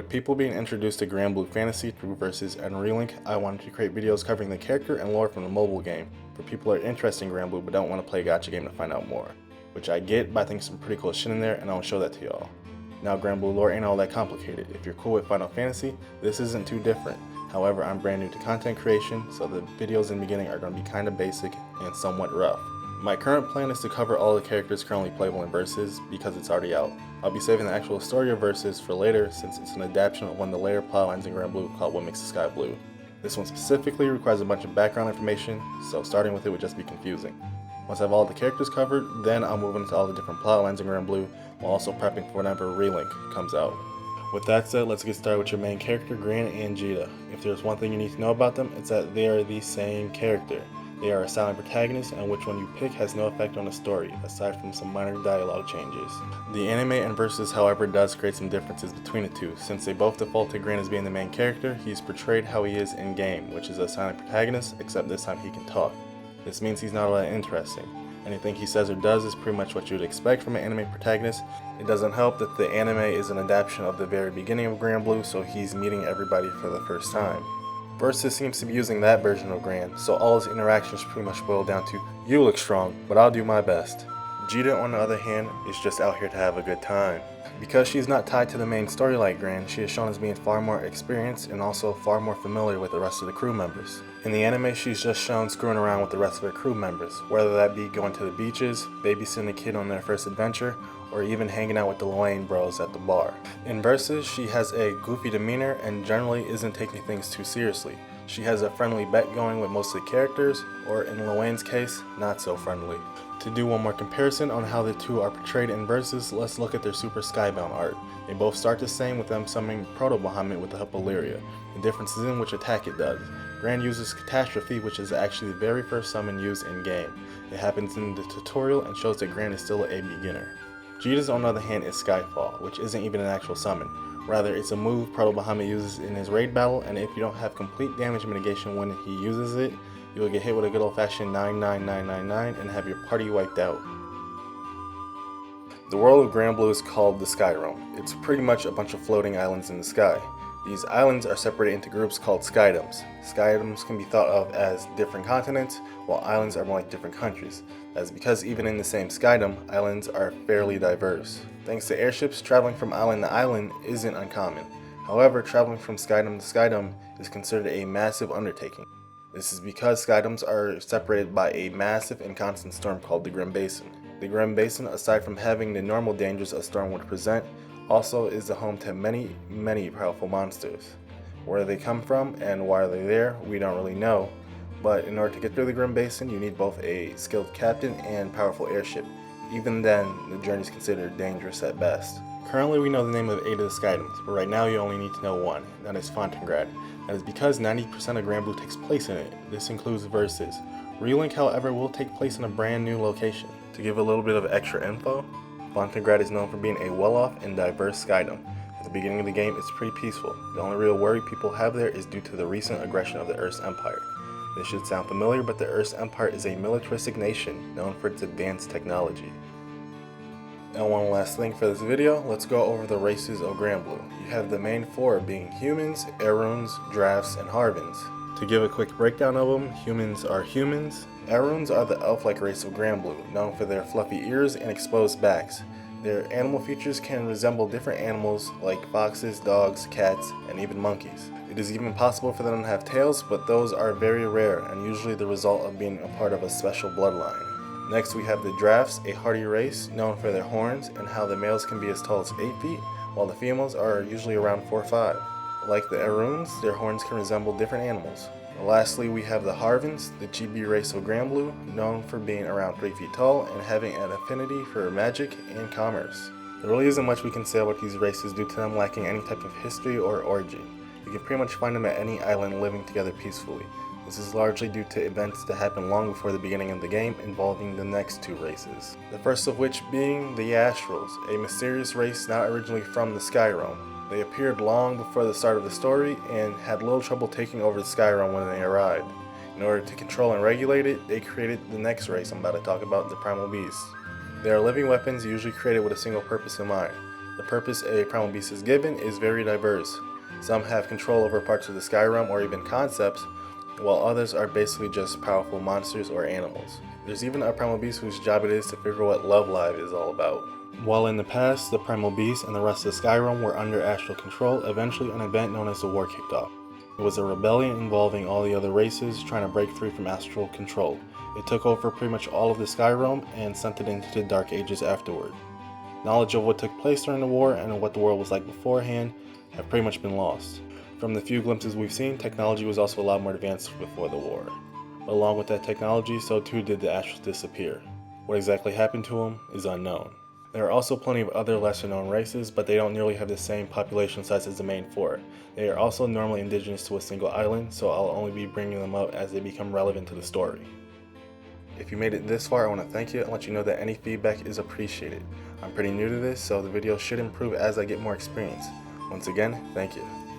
With people being introduced to Granblue Fantasy through Versus and Relink, I wanted to create videos covering the character and lore from the mobile game for people who are interested in Granblue but don't want to play a gacha game to find out more. Which I get, but I think some pretty cool shit in there, and I want to show that to y'all. Now, Granblue lore ain't all that complicated. If you're cool with Final Fantasy, this isn't too different. However, I'm brand new to content creation, so the videos in the beginning are going to be kinda basic and somewhat rough. My current plan is to cover all the characters currently playable in Versus because it's already out. I'll be saving the actual story of Versus for later since it's an adaptation of one of the later plotlines in Granblue called What Makes the Sky Blue. This one specifically requires a bunch of background information, so starting with it would just be confusing. Once I have all the characters covered, then I'll move into all the different plotlines in Granblue while also prepping for whenever Relink comes out. With that said, let's get started with your main character, Gran and Jita. If there's one thing you need to know about them, it's that they are the same character. They are a silent protagonist, and which one you pick has no effect on the story, aside from some minor dialogue changes. The anime and Versus, however, does create some differences between the two. Since they both default to Gran as being the main character, he's portrayed how he is in-game, which is a silent protagonist, except this time he can talk. This means he's not all that interesting. Anything he says or does is pretty much what you'd expect from an anime protagonist. It doesn't help that the anime is an adaptation of the very beginning of Granblue, so he's meeting everybody for the first time. Versus seems to be using that version of Gran, so all his interactions pretty much boil down to, "You look strong, but I'll do my best." Jita, on the other hand, is just out here to have a good time. Because she's not tied to the main story like Gran, she is shown as being far more experienced and also far more familiar with the rest of the crew members. In the anime, she's just shown screwing around with the rest of her crew members, whether that be going to the beaches, babysitting a kid on their first adventure, or even hanging out with the Luane bros at the bar. In Versus, she has a goofy demeanor and generally isn't taking things too seriously. She has a friendly bet going with most of the characters, or in Luane's case, not so friendly. To do one more comparison on how the two are portrayed in Versus, let's look at their Super Skybound art. They both start the same with them summoning Proto-Bahamut with the help of Lyria. The difference is in which attack it does. Gran uses Catastrophe, which is actually the very first summon used in-game. It happens in the tutorial and shows that Gran is still a beginner. Jita's on the other hand is Skyfall, which isn't even an actual summon. Rather, it's a move Proto-Bahamut uses in his raid battle, and if you don't have complete damage mitigation when he uses it, you will get hit with a good old-fashioned 99999 and have your party wiped out. The world of Granblue is called the Sky Realm. It's pretty much a bunch of floating islands in the sky. These islands are separated into groups called skydoms. Skydoms can be thought of as different continents, while islands are more like different countries. That's because even in the same skydom, islands are fairly diverse. Thanks to airships, traveling from island to island isn't uncommon. However, traveling from skydom to skydom is considered a massive undertaking. This is because skydoms are separated by a massive and constant storm called the Grim Basin. The Grim Basin, aside from having the normal dangers a storm would present, also is the home to many powerful monsters. Where they come from and why they're there, we don't really know, but in order to get through the Grim Basin, you need both a skilled captain and powerful airship. Even then, the journey is considered dangerous at best. Currently, we know the name of 8 of the skydoms, but right now you only need to know one, and that is Fontaingrad. That is because 90% of Granblue takes place in it. This includes Versus. Relink, however, will take place in a brand new location. To give a little bit of extra info, Fontaingrad is known for being a well-off and diverse skydom. At the beginning of the game, it's pretty peaceful. The only real worry people have there is due to the recent aggression of the Earth's Empire. This should sound familiar, but the Earth's Empire is a militaristic nation known for its advanced technology. Now, one last thing for this video, let's go over the races of Granblue. You have the main 4 being humans, Aruns, Drafts, and Harvins. To give a quick breakdown of them, humans are humans. Aruns are the elf-like race of Granblue, known for their fluffy ears and exposed backs. Their animal features can resemble different animals like foxes, dogs, cats, and even monkeys. It is even possible for them to have tails, but those are very rare and usually the result of being a part of a special bloodline. Next we have the Drafts, a hardy race known for their horns and how the males can be as tall as 8 feet, while the females are usually around 4 or 5. Like the Aruns, their horns can resemble different animals. Lastly, we have the Harvins, the chibi race of Granblue, known for being around 3 feet tall and having an affinity for magic and commerce. There really isn't much we can say about these races due to them lacking any type of history or origin. You can pretty much find them at any island living together peacefully. This is largely due to events that happened long before the beginning of the game involving the next 2 races. The first of which being the Astrals, a mysterious race not originally from the Sky Realm. They appeared long before the start of the story and had little trouble taking over the Sky Realm when they arrived. In order to control and regulate it, they created the next race I'm about to talk about, the Primal Beasts. They are living weapons usually created with a single purpose in mind. The purpose a primal beast is given is very diverse. Some have control over parts of the sky realm or even concepts, while others are basically just powerful monsters or animals. There's even a primal beast whose job it is to figure what Love Live is all about. While in the past, the primal beast and the rest of the sky realm were under astral control, eventually an event known as the War kicked off. It was a rebellion involving all the other races trying to break free from astral control. It took over pretty much all of the sky realm and sent it into the Dark Ages afterward. Knowledge of what took place during the war and what the world was like beforehand have pretty much been lost. From the few glimpses we've seen, technology was also a lot more advanced before the war. But along with that technology, so too did the astrals disappear. What exactly happened to them is unknown. There are also plenty of other lesser known races, but they don't nearly have the same population size as the main four. They are also normally indigenous to a single island, so I'll only be bringing them up as they become relevant to the story. If you made it this far, I want to thank you and let you know that any feedback is appreciated. I'm pretty new to this, so the video should improve as I get more experience. Once again, thank you.